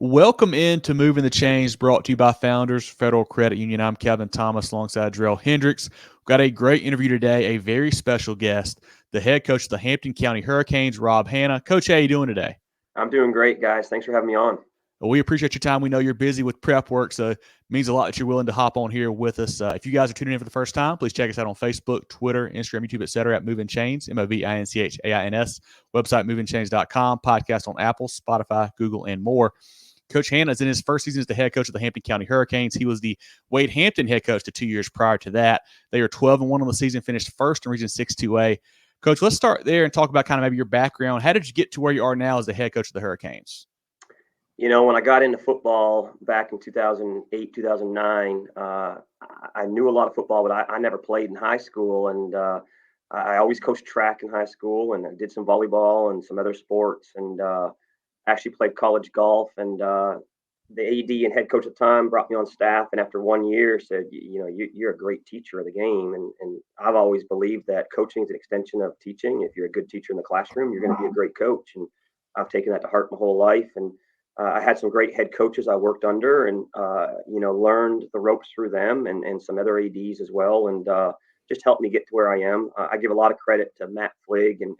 Welcome into Moving the Chains, brought to you by Founders Federal Credit Union. I'm Kevin Thomas alongside Jerel Hendricks. We've got a great interview today, a very special guest, the head coach of the Hampton County Hurricanes, Rob Hanna. Coach, how you doing today? I'm doing great, guys. Thanks for having me on. Well, we appreciate your time. We know you're busy with prep work, so it means a lot that you're willing to hop on here with us. If you guys are tuning in for the first time, please check us out on Facebook, Twitter, Instagram, YouTube, etc. at Movin Chains, MOVINCHAINS, website movinchains.com, podcast on Apple, Spotify, Google, and more. Coach Hanna is in his first season as the head coach of the Hampton County Hurricanes. He was the Wade Hampton head coach the 2 years prior to that. They are 12-1 on the season, finished first in Region 6-2A. Coach, let's start there and talk about kind of maybe your background. How did you get to where you are now as the head coach of the Hurricanes? You know, when I got into football back in 2008, 2009, I knew a lot of football, but I never played in high school. And I always coached track in high school, and I did some volleyball and some other sports, and actually played college golf. And the AD and head coach at the time brought me on staff, and after 1 year said, you're a great teacher of the game. And I've always believed that coaching is an extension of teaching. If you're a good teacher in the classroom, you're going to be a great coach. And I've taken that to heart my whole life. And I had some great head coaches I worked under, and learned the ropes through them, and some other ADs as well, and just helped me get to where I am. I give a lot of credit to Matt Fligg and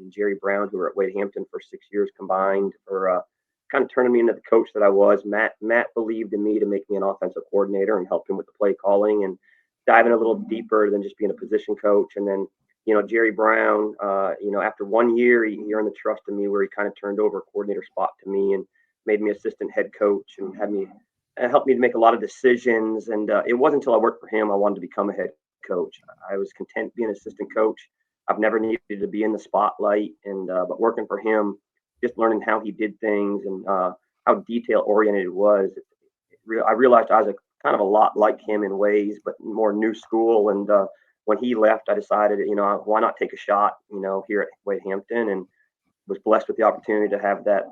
Jerry Brown, who were at Wade Hampton for 6 years combined, for kind of turning me into the coach that I was. Matt believed in me to make me an offensive coordinator and help him with the play calling and diving a little deeper than just being a position coach. And then Jerry Brown, after 1 year, he earned the trust of me, where he kind of turned over a coordinator spot to me and made me assistant head coach and helped me to make a lot of decisions. And it wasn't until I worked for him I wanted to become a head coach. I was content being an assistant coach. I've never needed to be in the spotlight, and but working for him, just learning how he did things and how detail oriented it was. I realized I was kind of a lot like him in ways, but more new school. And when he left, I decided, why not take a shot, here at Wade Hampton, and was blessed with the opportunity to have that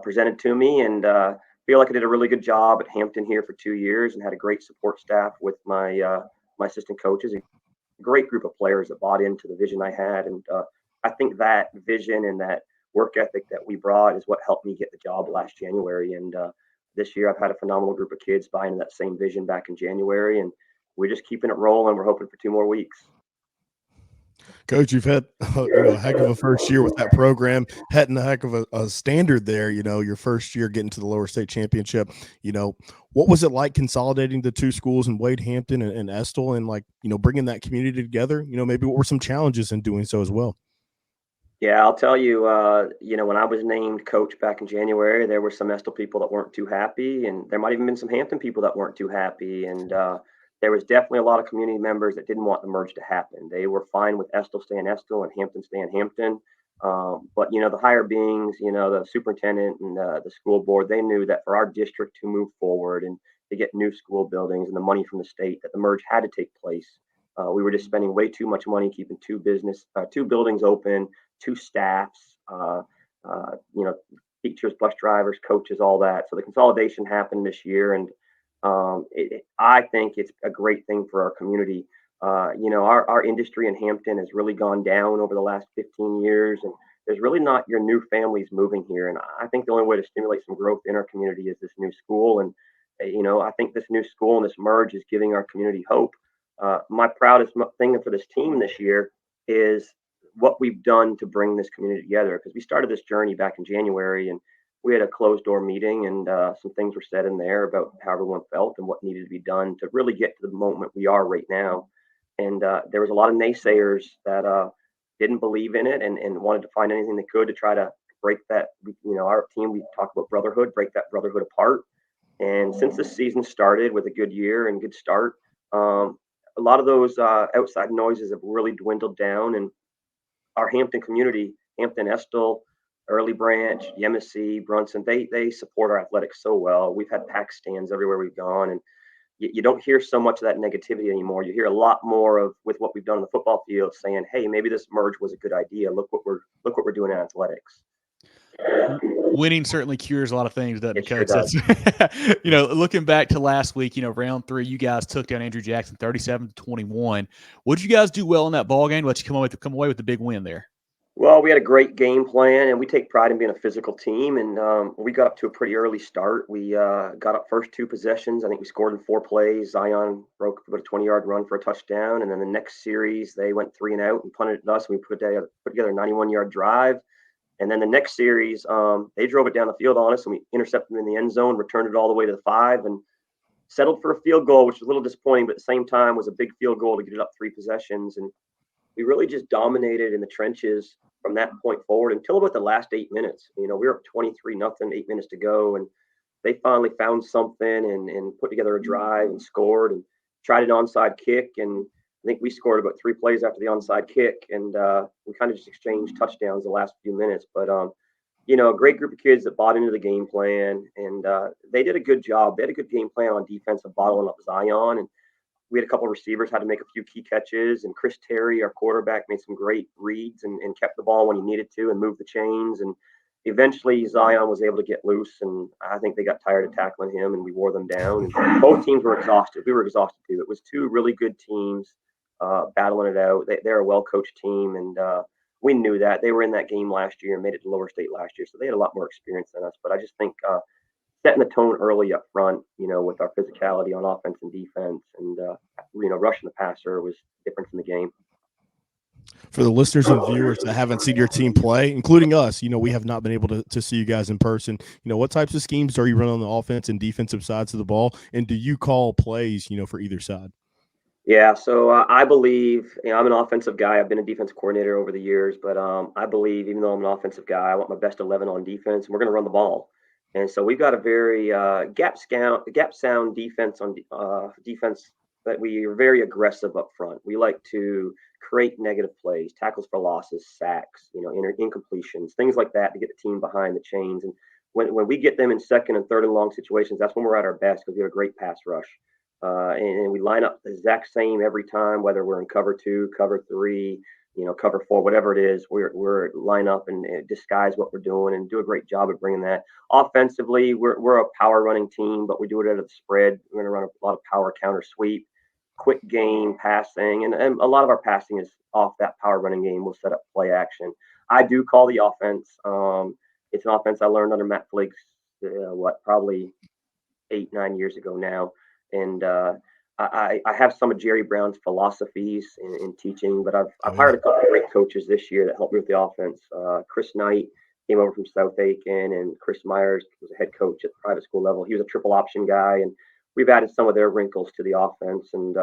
presented to me, and feel like I did a really good job at Hampton here for 2 years, and had a great support staff with my assistant coaches, a great group of players that bought into the vision I had. And I think that vision and that work ethic that we brought is what helped me get the job last January. And this year I've had a phenomenal group of kids buying into that same vision back in January, and we're just keeping it rolling. We're hoping for 2 more weeks. Coach, you've had a heck of a first year with that program, hitting a heck of a standard there. Your first year getting to the lower state championship. What was it like consolidating the two schools in Wade Hampton and Estill, and bringing that community together? Maybe what were some challenges in doing so as well? Yeah, I'll tell you. When I was named coach back in January, there were some Estill people that weren't too happy, and there might even been some Hampton people that weren't too happy, and there was definitely a lot of community members that didn't want the merge to happen. They were fine with Estill staying Estill and Hampton staying Hampton. But the higher beings, the superintendent and the school board, they knew that for our district to move forward and to get new school buildings and the money from the state, that the merge had to take place. We were just spending way too much money keeping two buildings open, two staffs, teachers, bus drivers, coaches, all that. So the consolidation happened this year, and I think it's a great thing for our community. Our industry in Hampton has really gone down over the last 15 years, and there's really not your new families moving here. And I think the only way to stimulate some growth in our community is this new school. And, I think this new school and this merge is giving our community hope. My proudest thing for this team this year is what we've done to bring this community together, because we started this journey back in January, and we had a closed door meeting, and some things were said in there about how everyone felt and what needed to be done to really get to the moment we are right now. And there was a lot of naysayers that didn't believe in it, and wanted to find anything they could to try to break that. Our team, we talk about brotherhood, break that brotherhood apart. And since the season started with a good year and good start, a lot of those outside noises have really dwindled down. And our Hampton community, Hampton, Estill, Early Branch, Yemassee, Brunson, they support our athletics so well. We've had pack stands everywhere we've gone, and you don't hear so much of that negativity anymore. You hear a lot more of, with what we've done on the football field, saying, "Hey, maybe this merge was a good idea. Look what we're doing in athletics." Winning certainly cures a lot of things, doesn't it, It sure Coach? does. That's looking back to last week, round 3, you guys took down Andrew Jackson 37-21. What did you guys do well in that ball game? Let you come away with the big win there? Well, we had a great game plan, and we take pride in being a physical team. And we got up to a pretty early start. We got up first 2 possessions. I think we scored in 4 plays. Zion broke about a 20-yard run for a touchdown, and then the next series they went 3 and out and punted at us. And we put together a 91-yard drive. And then the next series, they drove it down the field on us, and we intercepted them in the end zone, returned it all the way to the 5, and settled for a field goal, which was a little disappointing, but at the same time was a big field goal to get it up 3 possessions. And we really just dominated in the trenches from that point forward until about the last 8 minutes. We were up 23-0, 8 minutes to go, and they finally found something and put together a drive and scored and tried an onside kick. And I think we scored about 3 plays after the onside kick, and we kind of just exchanged touchdowns the last few minutes. But a great group of kids that bought into the game plan, and they did a good job. They had a good game plan on defense of bottling up Zion, and we had a couple of receivers had to make a few key catches, and Chris Terry, our quarterback, made some great reads and kept the ball when he needed to and moved the chains. And eventually Zion was able to get loose, and I think they got tired of tackling him, and we wore them down. And both teams were exhausted. We were exhausted too. It was 2 really good teams battling it out. They're a well-coached team, and we knew that. They were in that game last year and made it to lower state last year, so they had a lot more experience than us. But I just think setting the tone early up front, with our physicality on offense and defense, and rushing the passer was the difference in the game. For the listeners and viewers that haven't seen your team play, including us, we have not been able to see you guys in person. What types of schemes are you running on the offense and defensive sides of the ball, and do you call plays, for either side? Yeah, so I believe, I'm an offensive guy. I've been a defensive coordinator over the years, but I believe, even though I'm an offensive guy, I want my best 11 on defense, and we're going to run the ball. And so we've got a very gap sound defense on defense, but we are very aggressive up front. We like to create negative plays, tackles for losses, sacks, incompletions, things like that to get the team behind the chains. And when we get them in second and third and long situations, that's when we're at our best because we have a great pass rush. And we line up the exact same every time, whether we're in cover 2, cover 3, cover 4, whatever it is. We're line up and disguise what we're doing and do a great job of bringing that. Offensively, we're a power running team, but we do it out of the spread. We're going to run a lot of power counter sweep, quick game passing, and a lot of our passing is off that power running game. We'll set up play action. I do call the offense. It's an offense I learned under Matt Fliggs, probably 8-9 years ago now. And I have some of Jerry Brown's philosophies in teaching, but I've hired a couple of great coaches this year that helped me with the offense. Chris Knight came over from South Aiken, and Chris Myers was a head coach at the private school level. He was a triple option guy, and we've added some of their wrinkles to the offense. And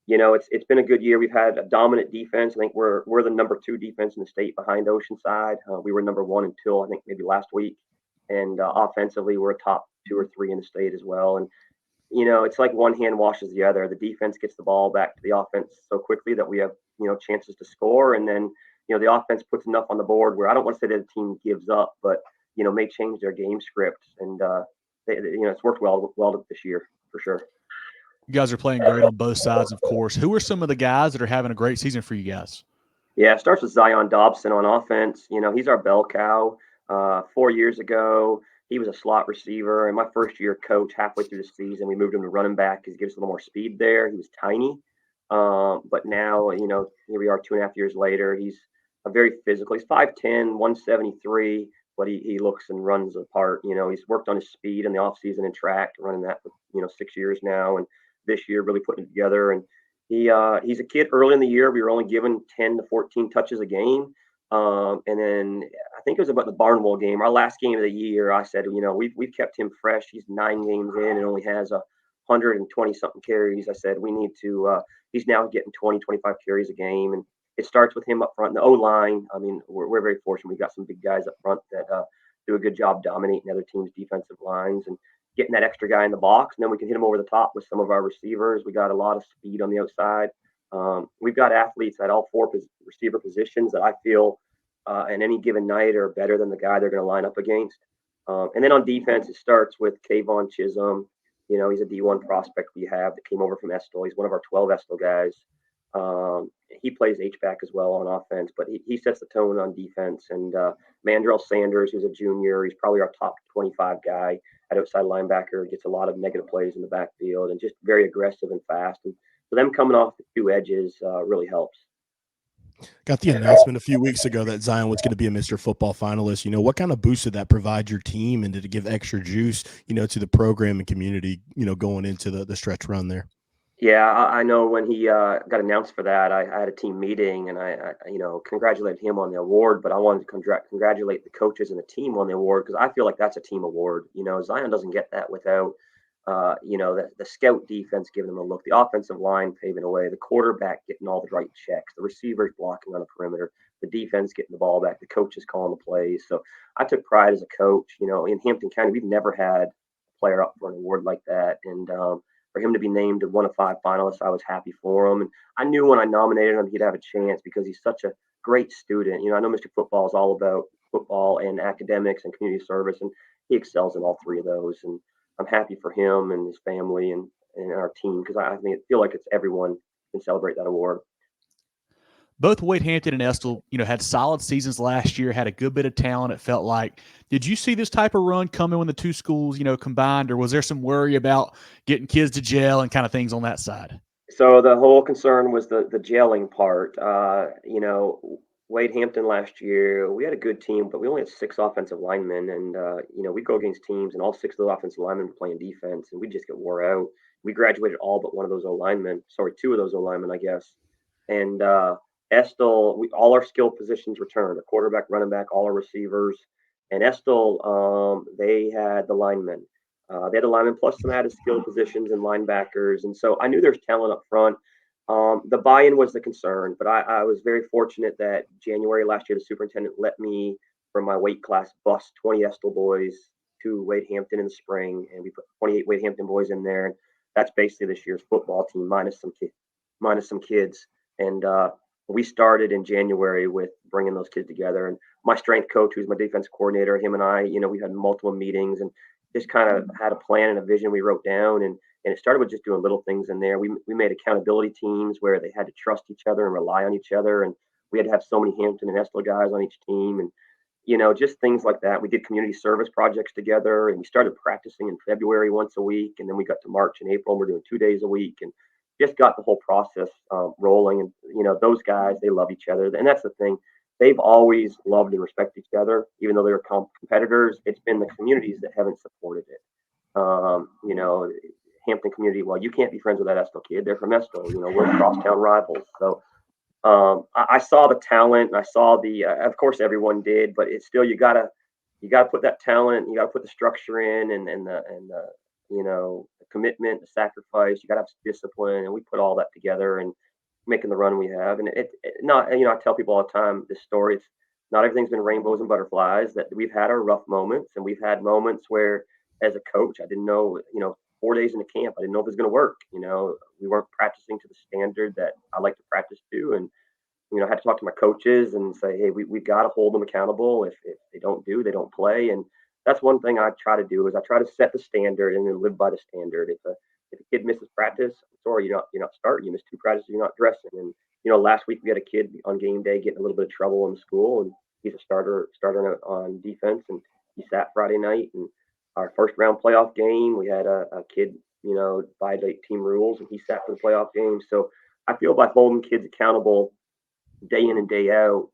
it's been a good year. We've had a dominant defense. I think we're the number 2 defense in the state behind Oceanside. We were number 1 until I think maybe last week. And offensively, we're a top 2 or 3 in the state as well. And it's like one hand washes the other. The defense gets the ball back to the offense so quickly that we have, chances to score. And then, the offense puts enough on the board where I don't want to say that the team gives up, but, may change their game script. And, it's worked well this year for sure. You guys are playing great on both sides, of course. Who are some of the guys that are having a great season for you guys? Yeah, it starts with Zion Dobson on offense. He's our bell cow. 4 years ago, he was a slot receiver. And my first year coach, halfway through the season, we moved him to running back because he gives us a little more speed there. He was tiny. But now, here we are 2.5 years later. He's a very physical. He's 5'10", 173, but he looks and runs apart. He's worked on his speed in the offseason and track, running that for, 6 years now. And this year really putting it together. And he's a kid early in the year. We were only given 10 to 14 touches a game. And then I think it was about the Barnwell game, our last game of the year. I said, we've kept him fresh. He's 9 games in and only has 120 something carries. I said, we need to, he's now getting 20, 25 carries a game. And it starts with him up front in the O-line. I mean, we're very fortunate. We've got some big guys up front that do a good job dominating other teams' defensive lines and getting that extra guy in the box. And then we can hit him over the top with some of our receivers. We got a lot of speed on the outside. We've got athletes at all 4 receiver positions that I feel in any given night are better than the guy they're going to line up against. And then on defense, it starts with Kayvon Chisholm. He's a D1 prospect we have that came over from Estill. He's one of our 12 Estill guys. He plays H-back as well on offense, but he sets the tone on defense. And Mandrell Sanders, who's a junior, he's probably our top 25 guy at outside linebacker, gets a lot of negative plays in the backfield and just very aggressive and fast. And so them coming off the 2 edges really helps. Got the announcement a few weeks ago that Zion was going to be a Mr. Football finalist. What kind of boost did that provide your team, and did it give extra juice, to the program and community, going into the stretch run there? Yeah, I know when he got announced for that, I had a team meeting and I congratulated him on the award, but I wanted to congratulate the coaches and the team on the award because I feel like that's a team award. Zion doesn't get that without, the scout defense giving him a look, the offensive line paving the way, the quarterback getting all the right checks, the receivers blocking on the perimeter, the defense getting the ball back, the coaches calling the plays. So I took pride as a coach. In Hampton County, we've never had a player up for an award like that, and for him to be named one of 5 finalists, I was happy for him. And I knew when I nominated him, he'd have a chance because he's such a great student. I know Mr. Football is all about football and academics and community service, and he excels in all 3 of those. And I'm happy for him and his family and our team because I feel like it's everyone can celebrate that award. Both Wade Hampton and Estill, had solid seasons last year, had a good bit of talent, it felt like. Did you see this type of run coming when the 2 schools, combined, or was there some worry about getting kids to jail and kind of things on that side? So the whole concern was the gelling part. Wade Hampton last year, we had a good team, but we only had 6 offensive linemen. And, we go against teams, and all 6 of the offensive linemen were playing defense, and we just get wore out. We graduated all but one of those O-linemen. Sorry, 2 of those O-linemen, I guess. And Estill, all our skill positions returned, a quarterback, running back, all our receivers. And Estill, they had the linemen. They had a lineman plus some added skill positions and linebackers. And so I knew there's talent up front. The buy-in was the concern, but I was very fortunate that January last year, the superintendent let me, from my weight class, bus 20 Estill boys to Wade Hampton in the spring, and we put 28 Wade Hampton boys in there. That's basically this year's football team minus some kids. And we started in January with bringing those kids together. And my strength coach, who's my defense coordinator, him and I, we had multiple meetings and just kind of had a plan and a vision we wrote down. And it started with just doing little things in there. We made accountability teams where they had to trust each other and rely on each other. And we had to have so many Hampton and Estill guys on each team. And, just things like that. We did community service projects together, and we started practicing in February once a week. And then we got to March and April, and we're doing 2 days a week. And just got the whole process rolling. And, those guys, they love each other. And that's the thing. They've always loved and respected each other, even though they were competitors. It's been the communities that haven't supported it. Hampton community, well, you can't be friends with that Estill kid. They're from Estill. We're crosstown rivals. So I saw the talent, and I saw of course, everyone did, but it's still, you gotta put that talent, you gotta put the structure in, and the the commitment, the sacrifice. You gotta have discipline, and we put all that together and making the run we have. And it not, I tell people all the time this story. It's not everything's been rainbows and butterflies. That we've had our rough moments, and we've had moments where, as a coach, I didn't know, 4 days into camp, I didn't know if it was going to work. We weren't practicing to the standard that I like to practice to. And, I had to talk to my coaches and say, hey, we got to hold them accountable. If they don't play. And that's one thing I try to do is I try to set the standard and then live by the standard. If a kid misses practice, sorry, you're not starting. You miss 2 practices, you're not dressing. And, last week we had a kid on game day getting a little bit of trouble in the school, and he's a starter on defense, and he sat Friday night. And our first round playoff game, we had a kid, violate team rules, and he sat for the playoff game. So I feel by holding kids accountable day in and day out,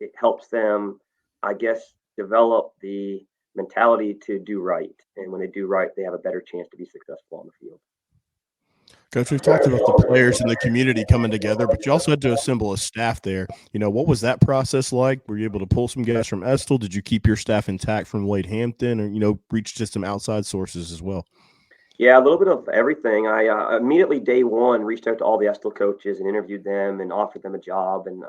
it helps them, I guess, develop the mentality to do right. And when they do right, they have a better chance to be successful on the field. Coach, we've talked about the players and the community coming together, but you also had to assemble a staff there. What was that process like? Were you able to pull some guys from Estill? Did you keep your staff intact from Wade Hampton, or, reach just some outside sources as well? Yeah, a little bit of everything. I immediately day one reached out to all the Estill coaches and interviewed them and offered them a job. And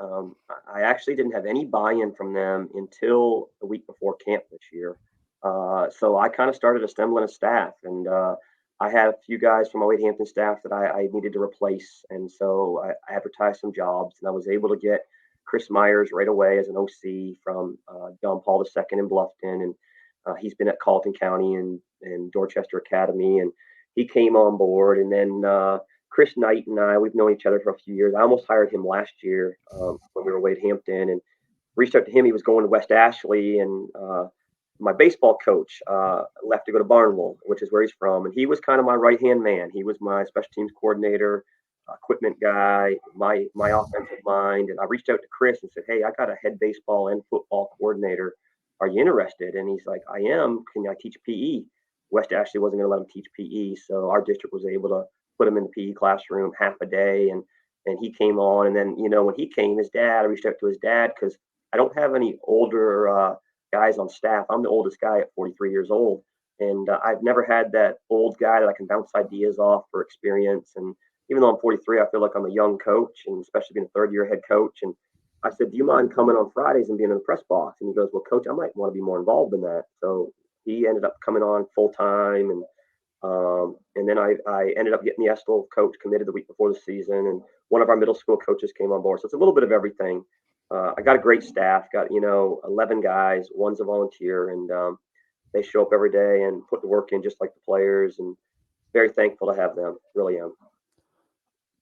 I actually didn't have any buy-in from them until the week before camp this year. So I kind of started assembling a staff, and I had a few guys from my Wade Hampton staff that I needed to replace. And so I advertised some jobs, and I was able to get Chris Myers right away as an OC from John Paul II in Bluffton. And he's been at Hampton County and Dorchester Academy, and he came on board. And then Chris Knight and I, we've known each other for a few years. I almost hired him last year when we were Wade Hampton, and reached out to him. He was going to West Ashley, and my baseball coach left to go to Barnwell, which is where he's from. And he was kind of my right-hand man. He was my special teams coordinator. equipment guy, my offensive mind. And I reached out to Chris and said, hey, I got a head baseball and football coordinator. Are you interested? And he's like, I am. Can I teach PE? West Ashley wasn't going to let him teach PE. So our district was able to put him in the PE classroom half a day. And he came on. And then, when he came, I reached out to his dad because I don't have any older guys on staff. I'm the oldest guy at 43 years old. And I've never had that old guy that I can bounce ideas off for experience. And even though I'm 43, I feel like I'm a young coach, and especially being a third-year head coach. And I said, do you mind coming on Fridays and being in the press box? And he goes, well, Coach, I might want to be more involved in that. So he ended up coming on full-time. And then I ended up getting the Estill coach committed the week before the season. And one of our middle school coaches came on board. So it's a little bit of everything. I got a great staff, got, 11 guys, one's a volunteer, and they show up every day and put the work in just like the players, and very thankful to have them. Really am.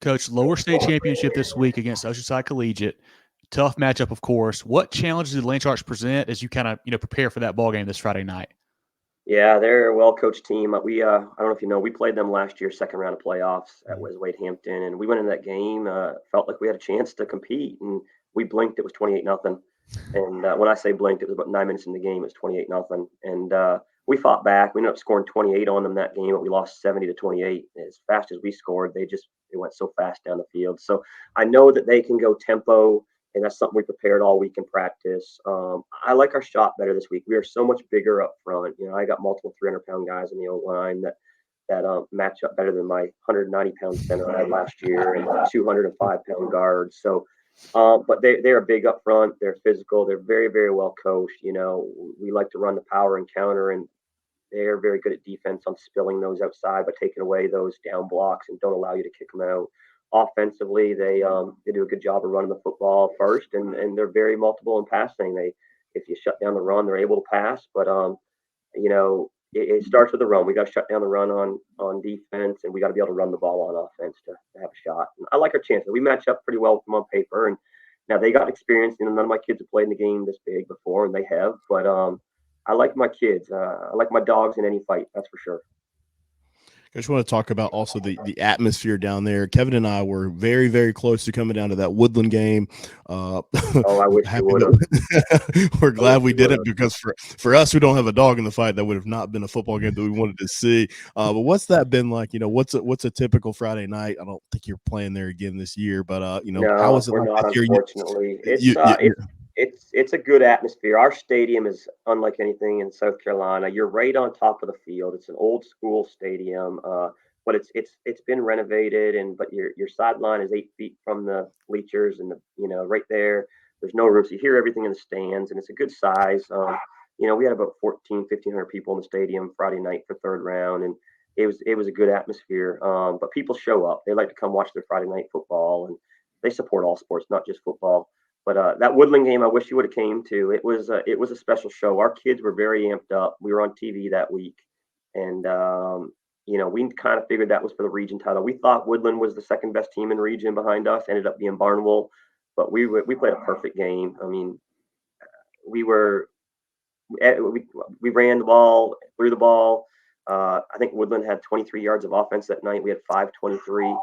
Coach, lower state championship this week against Oceanside Collegiate. Tough matchup, of course. What challenges did Lane Sharks present as you kind of, prepare for that ball game this Friday night? Yeah, they're a well-coached team. We I don't know if you know, we played them last year, second round of playoffs at Wade Hampton, and we went in that game, felt like we had a chance to compete, and we blinked. It was 28-0. And when I say blinked, it was about 9 minutes in the game. It was 28-0. And we fought back. We ended up scoring 28 on them that game, but we lost 70-28. As fast as we scored, they went so fast down the field. So I know that they can go tempo, and that's something we prepared all week in practice. I like our shot better this week. We are so much bigger up front. I got multiple 300-pound guys in the O-line that match up better than my 190-pound center I had last year and 205-pound guards. So, but they're big up front. They're physical. They're very, very well coached. We like to run the power and counter, and they're very good at defense on spilling those outside, but taking away those down blocks and don't allow you to kick them out. Offensively, they do a good job of running the football first, and they're very multiple in passing. If you shut down the run, they're able to pass, but it starts with the run. We got to shut down the run on defense, and we got to be able to run the ball on offense to have a shot. And I like our chances. We match up pretty well with them on paper, and now they got experience. None of my kids have played in the game this big before, and they have. But I like my kids. I like my dogs in any fight. That's for sure. I just want to talk about also the atmosphere down there. Kevin and I were very, very close to coming down to that Woodland game. I wish you would have. We're glad we did it, because for us, who don't have a dog in the fight, that would have not been a football game that we wanted to see. But what's that been like? What's a typical Friday night? I don't think you're playing there again this year, but no, how is it we're like not, this year? Unfortunately, it's a good atmosphere. Our stadium is unlike anything in South Carolina. You're right on top of the field. It's an old school stadium, but it's been renovated, but your sideline is 8 feet from the bleachers, and right there. There's no room, so you hear everything in the stands, and it's a good size. We had about 1,500 people in the stadium Friday night for third round, and it was a good atmosphere. But people show up. They like to come watch their Friday night football, and they support all sports, not just football. But that Woodland game, I wish you would have came to. It was a special show. Our kids were very amped up. We were on TV that week, and we kind of figured that was for the region title. We thought Woodland was the second best team in region behind us. Ended up being Barnwell, but we played a perfect game. I mean, we ran the ball, threw the ball. I think Woodland had 23 yards of offense that night. We had 523.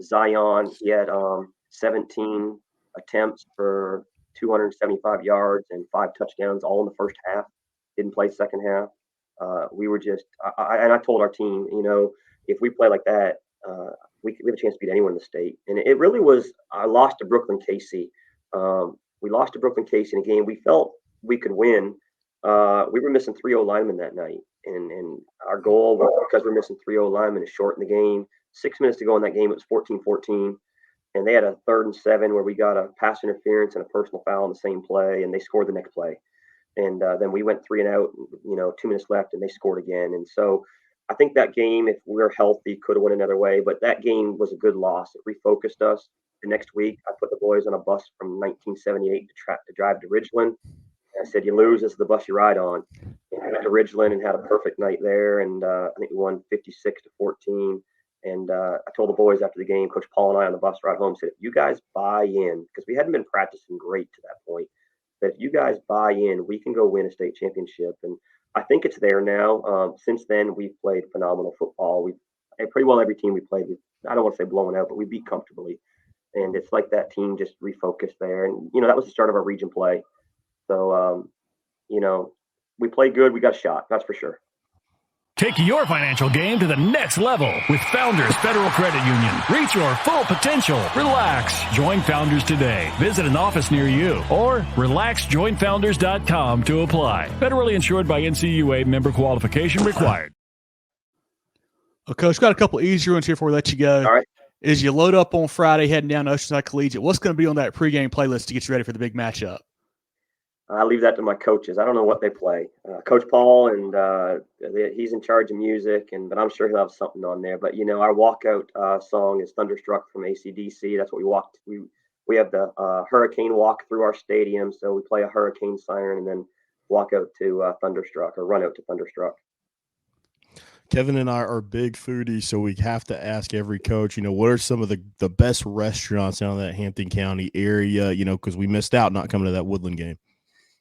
Zion, he had 17 attempts for 275 yards and 5 touchdowns, all in the first half. Didn't play second half. We were just, I told our team, if we play like that, we have a chance to beat anyone in the state. And it really was. I lost to Brooklyn Casey. We lost to Brooklyn Casey in a game we felt we could win. We were missing 3 linemen that night, and our goal was, because we're missing 3 linemen, to shorten the game. 6 minutes to go in that game, it was 14-14. And they had a 3rd and 7 where we got a pass interference and a personal foul on the same play, and they scored the next play. And then we went 3 and out, 2 minutes left, and they scored again. And so I think that game, if we're healthy, could have went another way. But that game was a good loss. It refocused us. The next week, I put the boys on a bus from 1978 to drive to Ridgeland. And I said, you lose, this is the bus you ride on. And I went to Ridgeland and had a perfect night there. And I think we won 56-14. And I told the boys after the game, Coach Paul and I on the bus ride home, said, if you guys buy in, because we hadn't been practicing great to that point, that if you guys buy in, we can go win a state championship. And I think it's there now. Since then, we've played phenomenal football. Pretty well every team we played, we've I don't want to say blowing out, but we beat comfortably. And it's like that team just refocused there. And, that was the start of our region play. So, we played good. We got a shot. That's for sure. Take your financial game to the next level with Founders Federal Credit Union. Reach your full potential. Relax. Join Founders today. Visit an office near you or relaxjoinfounders.com to apply. Federally insured by NCUA, member qualification required. Well, Coach, got a couple easier ones here before we let you go. All right. As you load up on Friday heading down to Oceanside Collegiate, what's going to be on that pregame playlist to get you ready for the big matchup? I leave that to my coaches. I don't know what they play. Coach Paul, and he's in charge of music, but I'm sure he'll have something on there. But our walkout song is "Thunderstruck" from AC/DC. That's what we walked. We have the hurricane walk through our stadium, so we play a hurricane siren and then walk out to "Thunderstruck" or run out to "Thunderstruck." Kevin and I are big foodies, so we have to ask every coach, what are some of the best restaurants down in that Hampton County area? Because we missed out not coming to that Woodland game.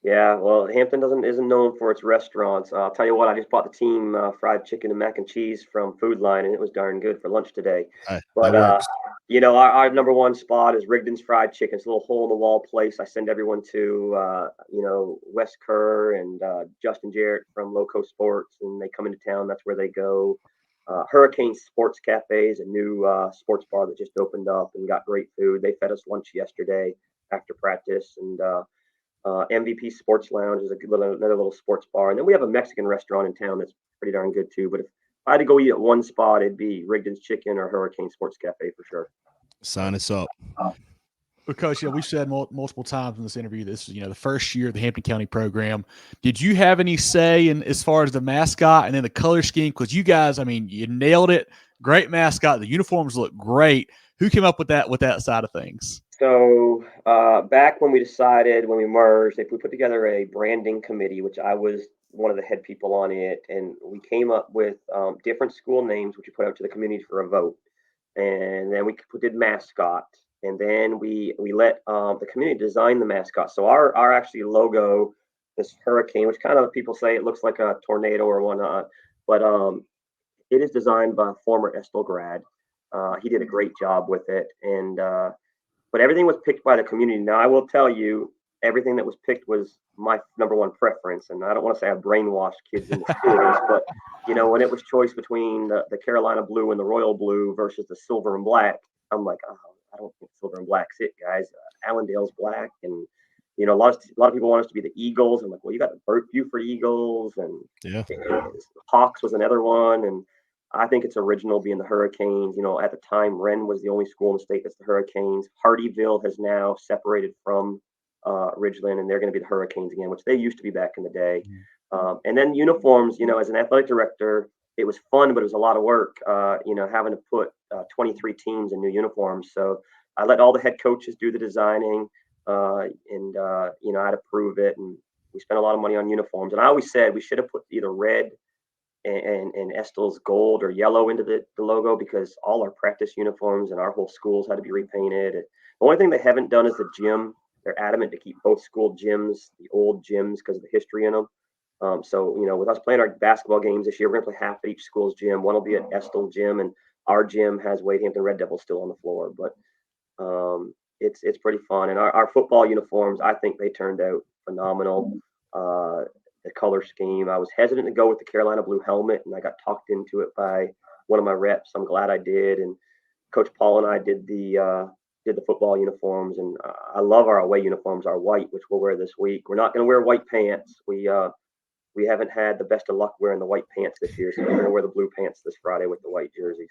Yeah, well, Hampton isn't known for its restaurants. I'll tell you what, I just bought the team fried chicken and mac and cheese from Food Line, and it was darn good for lunch today. But our number one spot is Rigdon's Fried Chicken. It's a little hole in the wall place. I send everyone to Wes Kerr and Justin Jarrett from Loco Sports, and they come into town. That's where they go. Hurricane Sports Cafe is a new sports bar that just opened up and got great food. They fed us lunch yesterday after practice, and MVP Sports Lounge is another little sports bar. And then we have a Mexican restaurant in town that's pretty darn good too. But if I had to go eat at one spot, it'd be Rigdon's Chicken or Hurricane Sports Cafe for sure. Sign us up. Because we've said multiple times in this interview, this is the first year of the Hampton County program. Did you have any say in as far as the mascot and then the color scheme? Because you guys, you nailed it. Great mascot. The uniforms look great. Who came up with that side of things? So back when we when we merged, if we put together a branding committee, which I was one of the head people on it, and we came up with different school names, which we put out to the community for a vote. And then we did mascot. And then we let the community design the mascot. So our actually logo, this hurricane, which kind of people say it looks like a tornado or whatnot, but it is designed by a former Estill grad. He did a great job with it. And but everything was picked by the community. Now, I will tell you, everything that was picked was my number one preference. And I don't want to say I brainwashed kids in the schools, but, when it was choice between the Carolina blue and the royal blue versus the silver and black, I'm like, oh, I don't think silver and black's it, guys. Allendale's black. And, a lot of people want us to be the Eagles. I'm like, well, you got the Buford Eagles. And Hawks was another one. And I think it's original being the Hurricanes. At the time, Wren was the only school in the state that's the Hurricanes. Hardyville has now separated from Ridgeland, and they're going to be the Hurricanes again, which they used to be back in the day. And then uniforms, as an athletic director, it was fun, but it was a lot of work, having to put 23 teams in new uniforms. So I let all the head coaches do the designing, and I'd approve it. And we spent a lot of money on uniforms. And I always said we should have put either red and Estill's gold or yellow into the logo, because all our practice uniforms and our whole schools had to be repainted. The only thing they haven't done is the gym. They're adamant to keep both school gyms, the old gyms, because of the history in them. So, with us playing our basketball games this year, we're going to play half at each school's gym. One will be at Estill gym, and our gym has Wade Hampton Red Devils still on the floor. But it's pretty fun. And our football uniforms, I think they turned out phenomenal. The color scheme, I was hesitant to go with the Carolina blue helmet, and I got talked into it by one of my reps. I'm glad I did. And Coach Paul and I did the football uniforms, and I love our away uniforms, our white, which we'll wear this week. We're not going to wear white pants. We haven't had the best of luck wearing the white pants this year, so we're going to wear the blue pants this Friday with the white jerseys.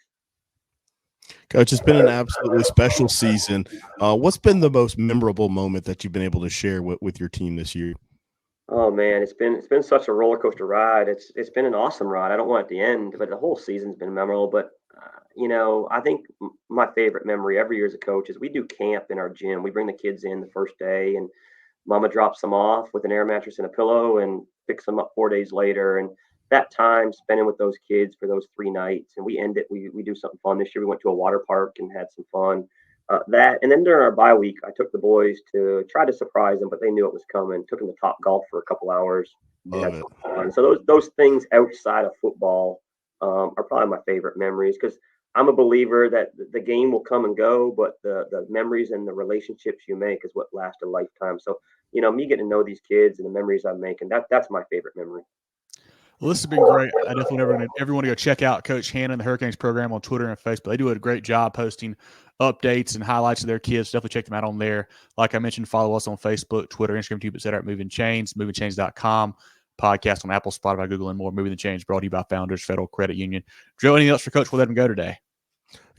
Coach, it's been an absolutely special season. What's been the most memorable moment that you've been able to share with your team this year? Oh man, it's been such a roller coaster ride. It's been an awesome ride. I don't want it to end, but the whole season's been memorable. But I think my favorite memory every year as a coach is we do camp in our gym. We bring the kids in the first day, and Mama drops them off with an air mattress and a pillow, and picks them up 4 days later. And that time spending with those kids for those 3 nights, and we end it. We do something fun this year. We went to a water park and had some fun. And then during our bye week, I took the boys to try to surprise them, but they knew it was coming. Took them to Top Golf for a couple hours. Love it. So those things outside of football are probably my favorite memories, because I'm a believer that the game will come and go, but the memories and the relationships you make is what last a lifetime. So, me getting to know these kids and the memories I'm making, that's my favorite memory. Well, this has been great. I definitely everyone to go check out Coach Hanna and the Hurricanes program on Twitter and Facebook. They do a great job posting updates and highlights of their kids. Definitely check them out on there. Like I mentioned, follow us on Facebook, Twitter, Instagram, YouTube, etc. at Movin Chains, movinchains.com. Podcast on Apple, Spotify, Google, and more. Movin The Chains brought to you by Founders Federal Credit Union. Joe, anything else for Coach? We'll let him go today.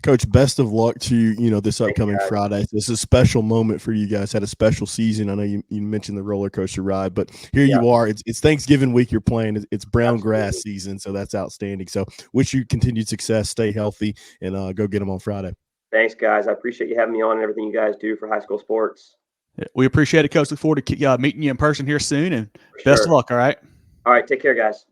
Coach, best of luck to you, this upcoming Friday. This is a special moment for you guys. Had a special season. I know you mentioned the roller coaster ride, but here you are. It's Thanksgiving week you're playing. It's brown grass season, so that's outstanding. So wish you continued success, stay healthy, and go get them on Friday. Thanks, guys. I appreciate you having me on and everything you guys do for high school sports. We appreciate it, Coach. Look forward to meeting you in person here soon, and best of luck, all right? All right, take care, guys.